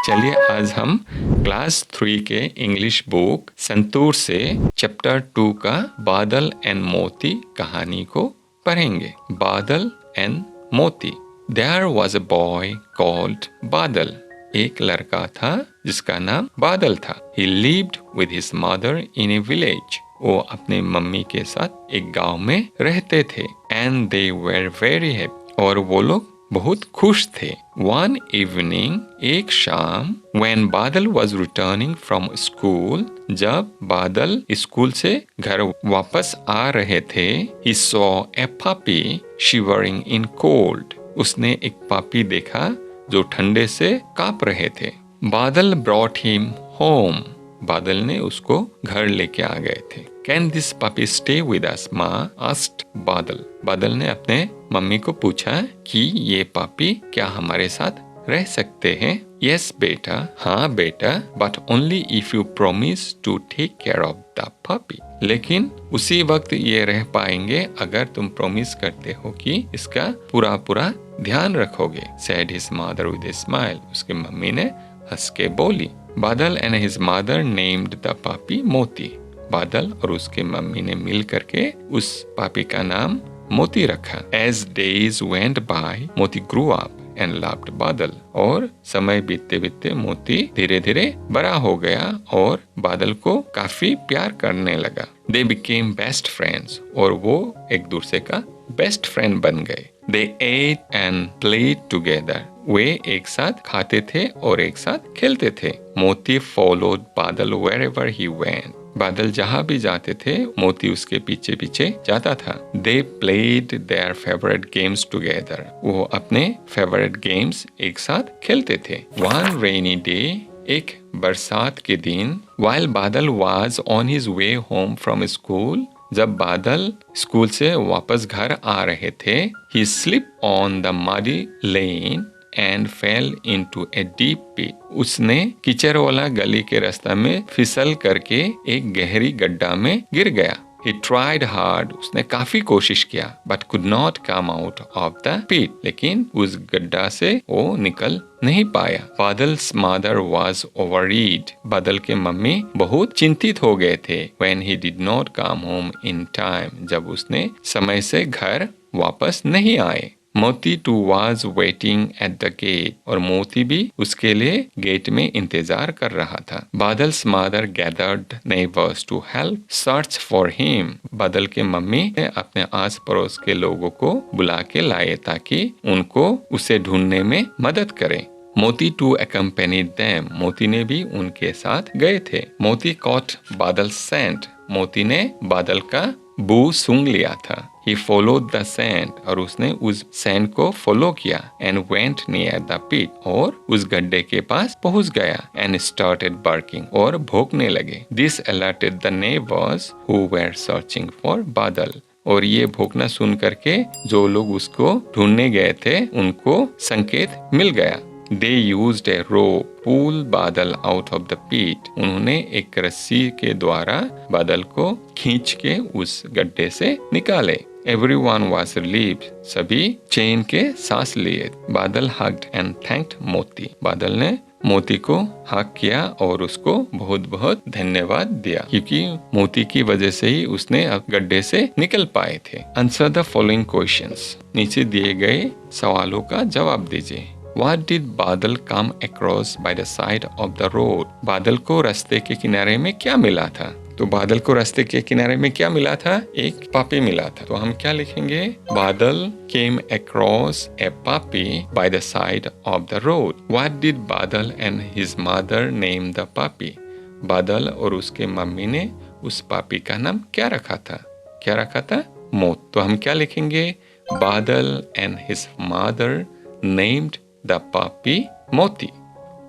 चलिए आज हम क्लास 3 के इंग्लिश बुक संतूर से चैप्टर 2 का बादल एंड मोती कहानी को पढ़ेंगे। बादल एंड मोती। There was a boy called बादल। एक लड़का था जिसका नाम बादल था। He lived with his mother in a village। वो अपने मम्मी के साथ एक गांव में रहते थे। And they were very happy। और वो लोग बहुत खुश थे। One evening, एक शाम, when बादल was returning from school, जब बादल स्कूल से घर वापस आ रहे थे, he saw a puppy shivering in cold। उसने एक पापी देखा जो ठंडे से कांप रहे थे। बादल brought him home। बादल ने उसको घर लेके आ गए थे। Can this puppy stay with us, माँ? asked बादल। बादल ने अपने मम्मी को पूछा कि ये पापी क्या हमारे साथ रह सकते हैं? Yes बेटा, हाँ बेटा, but only if you promise to take care of the puppy। लेकिन उसी वक्त ये रह पाएंगे अगर तुम प्रॉमिस करते हो कि इसका पूरा ध्यान रखोगे। said his mother with a smile। उसकी मम्मी ने हंस के बोली। बादल and his mother named the puppy मोती। बादल और उसके मम्मी ने मिल करके उस पापी का नाम मोती रखा। As days went by, मोती grew up and loved बादल। और समय बीतते बीतते मोती धीरे धीरे बड़ा हो गया और बादल को काफी प्यार करने लगा। They became best friends। और वो एक दूसरे का बेस्ट फ्रेंड बन गए। They ate and played together। वे एक साथ खाते थे और एक साथ खेलते थे। मोती followed बादल wherever he went। बादल जहाँ भी जाते थे मोती उसके पीछे पीछे जाता था। They played their favorite games together। वो अपने फेवरेट गेम्स एक साथ खेलते थे। One rainy day, एक बरसात के दिन, while बादल was on his way home from school, जब बादल स्कूल से वापस घर आ रहे थे, he slipped on the muddy lane and fell into a deep pit। उसने कीचड़ वाला गली के रास्ता में फिसल करके एक गहरी गड्ढा में गिर गया। He tried hard। उसने काफी कोशिश किया but could not come out of the pit। लेकिन उस गड्ढा से वो निकल नहीं पाया। Badal's mother was worried। बादल के मम्मी बहुत चिंतित हो गए थे। When he did not come home in time। जब उसने समय से घर वापस नहीं आए। मोती to was waiting at the gate। और मोती भी उसके लिए गेट में इंतजार कर रहा था। Badal's mother gathered neighbors to help search for him। बादल के मम्मी ने अपने आस पड़ोस के लोगों को बुला के लाए ताकि उनको उसे ढूंढने में मदद करें। मोती टू accompanied them। मोती ने भी उनके साथ गए थे। मोती caught बादल scent। मोती ने बादल का बू सूंघ लिया था। He followed the scent। और उसने उस सैंड को फॉलो किया। And went near the pit। और उस गड्ढे के पास पहुंच गया। And started barking। और भौंकने लगे। This alerted the neighbors who were searching for बादल। और ये भौंकना सुन करके जो लोग उसको ढूंढने गए थे उनको संकेत मिल गया। They used a rope pull बादल out of the pit। उन्होंने एक रस्सी के द्वारा बादल को खींच के उस गड्ढे से निकाले। Everyone was relieved। सभी चैन के सांस लिए। बादल hugged and thanked मोती। बादल ने मोती को हक किया और उसको बहुत बहुत धन्यवाद दिया क्योंकि मोती की वजह से ही उसने गड्ढे से निकल पाए थे। Answer the following questions। नीचे दिए गए सवालों का जवाब दीजिए। What did बादल come across by the side of the road? बादल को रास्ते के किनारे में क्या मिला था? तो बादल को रास्ते के किनारे में क्या मिला था? एक पापी मिला था। तो हम क्या लिखेंगे? बादल came across a puppy by the side of the road। What did बादल and his mother name the puppy? बादल और उसके मम्मी ने उस पापी का नाम क्या रखा था? क्या रखा था? मोत। तो हम क्या लिखेंगे? बादल and his mother named the puppy मोती।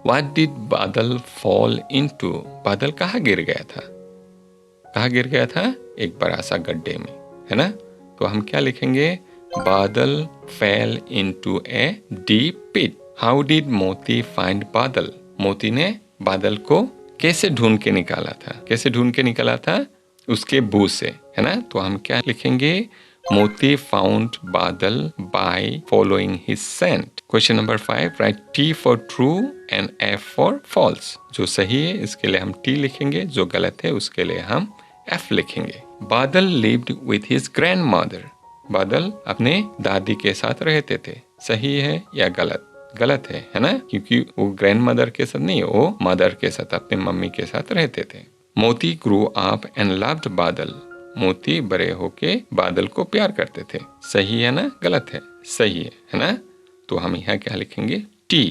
What did बादल fall into? बादल कहाँ गिर गया था? कहाँ गिर गया था? एक बड़ा सा गड्ढे में, है ना? तो हम क्या लिखेंगे? बादल fell into a deep pit। How did मोती find बादल? मोती ने बादल को कैसे ढूंढ के निकाला था? कैसे ढूंढ के निकाला था? उसके बू से, है ना? तो हम क्या लिखेंगे? Moti found Badal by following his scent. Question number 5. Write T for true and F for false. जो सही है इसके लिए हम T लिखेंगे, जो गलत है उसके लिए हम F लिखेंगे. Badal lived with his grandmother. बादल अपने दादी के साथ रहते थे. सही है या गलत? गलत है ना, क्योंकि वो ग्रैंड मदर के साथ नहीं, वो मदर के साथ, अपने मम्मी के साथ रहते थे. मोती grew up and loved बादल. मोती बड़े होके बादल को प्यार करते थे. सही है ना, गलत है? सही है ना. तो हम यहाँ क्या लिखेंगे? T.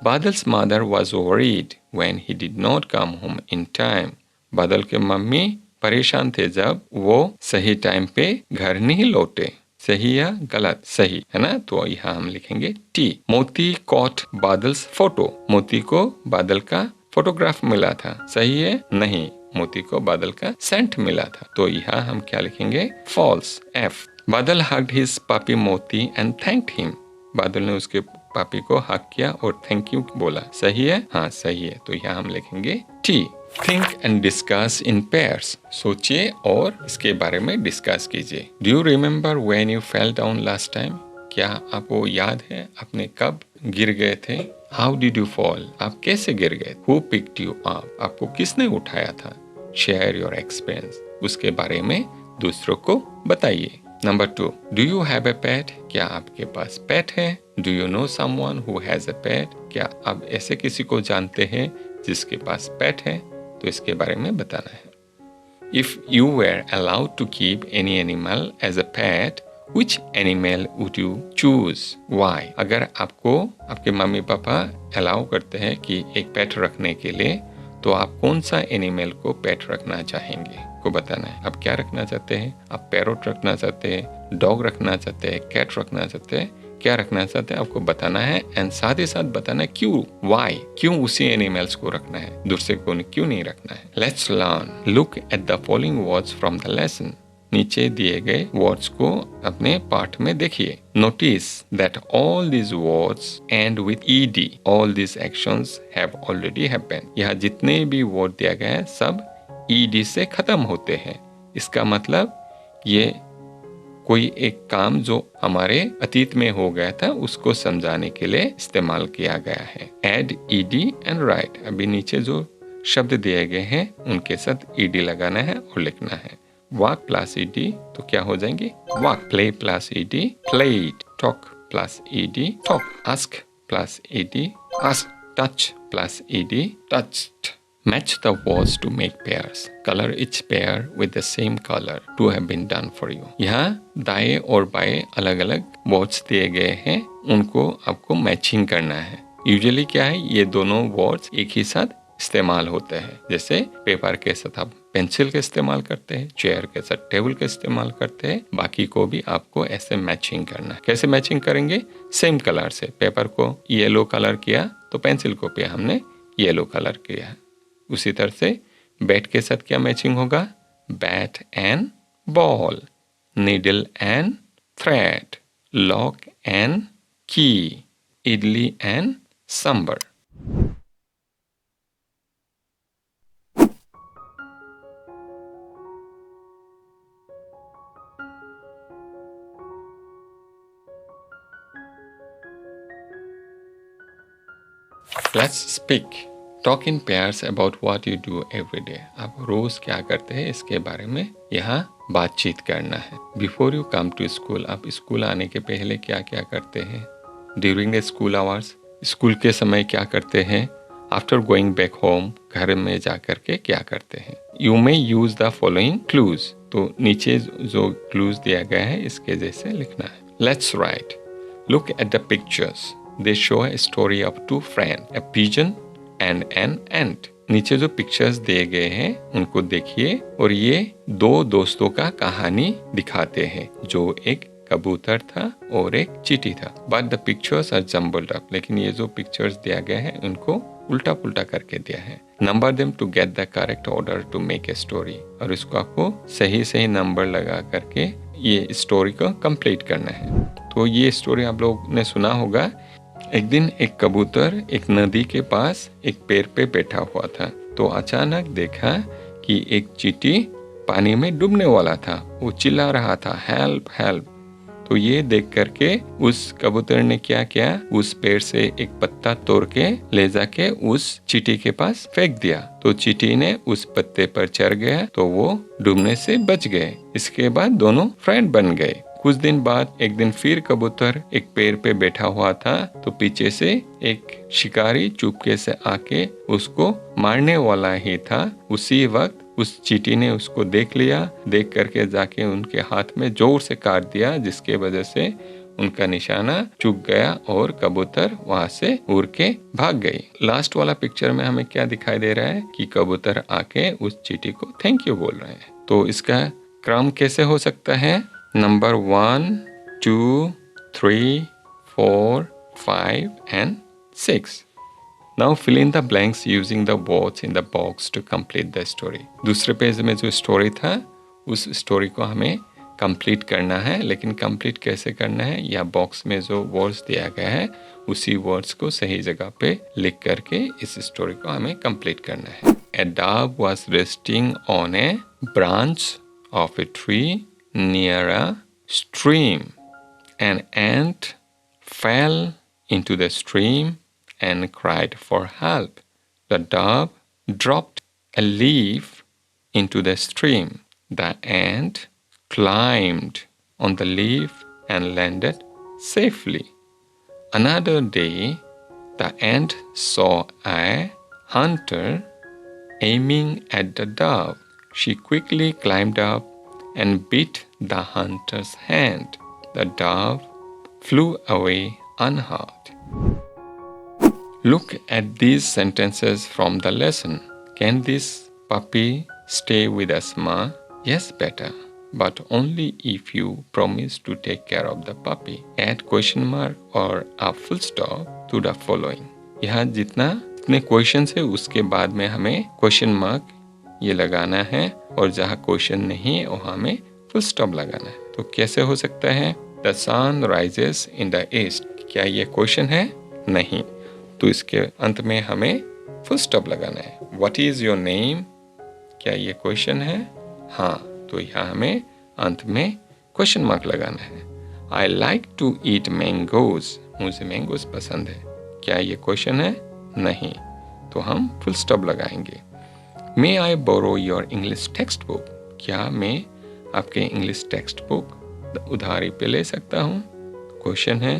Badal's mother was worried when he did not come home in time. बादल के मम्मी परेशान थे जब वो सही टाइम पे घर नहीं लौटे. सही या गलत? सही है ना. तो यहाँ हम लिखेंगे T. मोती caught बादल्स फोटो. मोती को बादल का फोटोग्राफ मिला था. सही है? नहीं, मोती को बादल का सेंट मिला था. तो यहाँ हम क्या लिखेंगे? false. F. बादल hugged his puppy मोती and thanked him. बादल ने उसके पापी को हक किया और थैंक यू बोला. सही है? हाँ सही है. तो यहाँ हम लिखेंगे T. Think and discuss in pairs. सोचिए और इसके बारे में डिस्कस कीजिए. Do you remember when you fell down last time? क्या आपको याद है आपने कब गिर गए थे? How did you fall? आप कैसे गिर गए? Who picked you up? आपको किसने उठाया था? Share your experience. उसके बारे में दूसरों को बताइए. Number 2. Do you have a pet? क्या आपके पास पेट है? Do you know someone who has a pet? क्या आप ऐसे किसी को जानते हैं जिसके पास पेट है? तो इसके बारे में बताना है. If you were allowed to keep any animal as a pet, which animal would you choose? Why? अगर आपको आपके मम्मी पापा अलाउ करते हैं कि एक पेट रखने के लिए, तो आप कौन सा एनिमल को पेट रखना चाहेंगे? को बताना है. आप क्या रखना चाहते हैं? आप पैरोट रखना चाहते हैं, डॉग रखना चाहते हैं, कैट रखना चाहते हैं, क्या रखना चाहते हैं आपको बताना है. एंड साथ ही साथ बताना है क्यों, वाई, क्यों उसी एनिमल्स को रखना है, दूसरे को क्यों नहीं रखना है. Let's learn. Look at the following words from the lesson. नीचे दिए गए वर्ड्स को अपने पाठ में देखिए. Notice that all these words and with ed. All these actions have already happened. यहाँ जितने भी वर्ड दिया गया है सब ed से खत्म होते हैं. इसका मतलब ये कोई एक काम जो हमारे अतीत में हो गया था उसको समझाने के लिए इस्तेमाल किया गया है. Add ed and write. अभी नीचे जो शब्द दिए गए हैं उनके साथ ed लगाना है और लिखना है. वॉक प्लस ed तो क्या हो जाएंगे? Walk. Play plus ed played. Talk plus ed talk. Ask plus ed ask. Touch plus ed touched. Match the words to make pairs. Color each pair with the same color to have been done for you. यहाँ दाएं और बाएं अलग अलग words दिए गए हैं, उनको आपको मैचिंग करना है. यूजुअली क्या है, ये दोनों वर्ड्स एक ही साथ इस्तेमाल होते हैं. जैसे पेपर के साथ आप पेंसिल का इस्तेमाल करते हैं, चेयर के साथ टेबल का इस्तेमाल करते हैं. बाकी को भी आपको ऐसे मैचिंग करना है. कैसे मैचिंग करेंगे? सेम कलर से. पेपर को येलो कलर किया तो पेंसिल को भी हमने येलो कलर किया. उसी तरह से बैट के साथ क्या मैचिंग होगा? Bat and ball. Needle and thread. Lock and key. Idli and sambar. Let's speak. Talk in pairs about what you do every day. आप रोज क्या करते हैं इसके बारे में यहाँ बातचीत करना है. Before you come to school, आप स्कूल आने के पहले क्या क्या करते हैं? During the school hours, school के समय क्या करते हैं? After going back home, घर में जा कर के क्या करते हैं? You may use the following clues. तो नीचे जो clues दिया गया है इसके जैसे लिखना है. Let's write. Look at the pictures. They show a story of two friends, a pigeon and an ant. नीचे जो पिक्चर्स दिए गए हैं उनको देखिए और ये दो दोस्तों का कहानी दिखाते हैं, जो एक कबूतर था और एक चींटी था. But the pictures are jumbled up. लेकिन ये जो पिक्चर्स दिया गया है उनको उल्टा पुल्टा करके दिया है. Number them to get the correct order to make a story. और इसको आपको सही सही नंबर लगा करके ये स्टोरी को कंप्लीट करना है. तो ये स्टोरी आप लोग ने सुना होगा. एक दिन एक कबूतर एक नदी के पास एक पेड़ पे बैठा हुआ था. तो अचानक देखा कि एक चींटी पानी में डूबने वाला था। वो चिल्ला रहा था, हेल्प हेल्प। तो ये देख करके उस कबूतर ने क्या किया, उस पेड़ से एक पत्ता तोड़ के ले जाके उस चींटी के पास फेंक दिया। तो चींटी ने उस पत्ते पर चढ़ गया तो वो डूबने से बच गए। इसके बाद दोनों फ्रेंड बन गए। कुछ दिन बाद एक दिन फिर कबूतर एक पेड़ पे बैठा हुआ था तो पीछे से एक शिकारी चुपके से आके उसको मारने वाला ही था। उसी वक्त उस चींटी ने उसको देख लिया। देख करके जाके उनके हाथ में जोर से काट दिया, जिसके वजह से उनका निशाना चूक गया और कबूतर वहां से उड़ के भाग गई। लास्ट वाला पिक्चर में हमें क्या दिखाई दे रहा है कि कबूतर आके उस चींटी को थैंक यू बोल रहे हैं। तो इसका क्रम कैसे हो सकता है? Number 1, 2, 3, 4, 5 and 6. Now fill in the blanks using the words in the box to complete the story. दूसरे पेज में जो स्टोरी था उस स्टोरी को हमें कंप्लीट करना है, लेकिन कंप्लीट कैसे करना है, या बॉक्स में जो वर्ड्स दिया गया है उसी वर्ड्स को सही जगह पे लिख करके इस स्टोरी को हमें कंप्लीट करना है। A dove was resting on a branch of a tree near a stream. An ant fell into the stream and cried for help. The dove dropped a leaf into the stream. The ant climbed on the leaf and landed safely. Another day, the ant saw a hunter aiming at the dove. She quickly climbed up and bit the hunter's hand. The dove flew away unhurt. Look at these sentences from the lesson. Can this puppy stay with us, Ma? Yes, better. But only if you promise to take care of the puppy. Add question mark or a full stop to the following. यहाँ जितने question है उसके बाद में हमें question mark ये लगाना है, और जहाँ क्वेश्चन नहीं है वहाँ हमें फुल स्टॉप लगाना है। तो कैसे हो सकता है? The sun rises in the east. क्या ये क्वेश्चन है? नहीं। तो इसके अंत में हमें फुल स्टॉप लगाना है। What is your name? क्या ये क्वेश्चन है? हाँ। तो यहाँ हमें अंत में क्वेश्चन मार्क लगाना है। I like to eat mangoes. मुझे मैंगोज पसंद है। क्या ये क्वेश्चन है? नहीं। तो हम फुल स्टॉप लगाएंगे। May I borrow your English text book मैं आपके इंग्लिश टेक्स्ट बुक उधारी पे ले सकता हूँ? क्वेश्चन है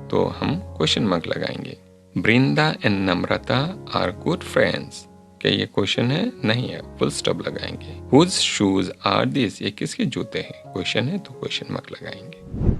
तो हम क्वेश्चन मार्क लगाएंगे। Brinda and Namrata are good friends. क्या ये क्वेश्चन है? नहीं है। फुल स्टॉप लगाएंगे। Whose shoes are these? ये किसके जूते हैं? क्वेश्चन है तो क्वेश्चन मार्क लगाएंगे।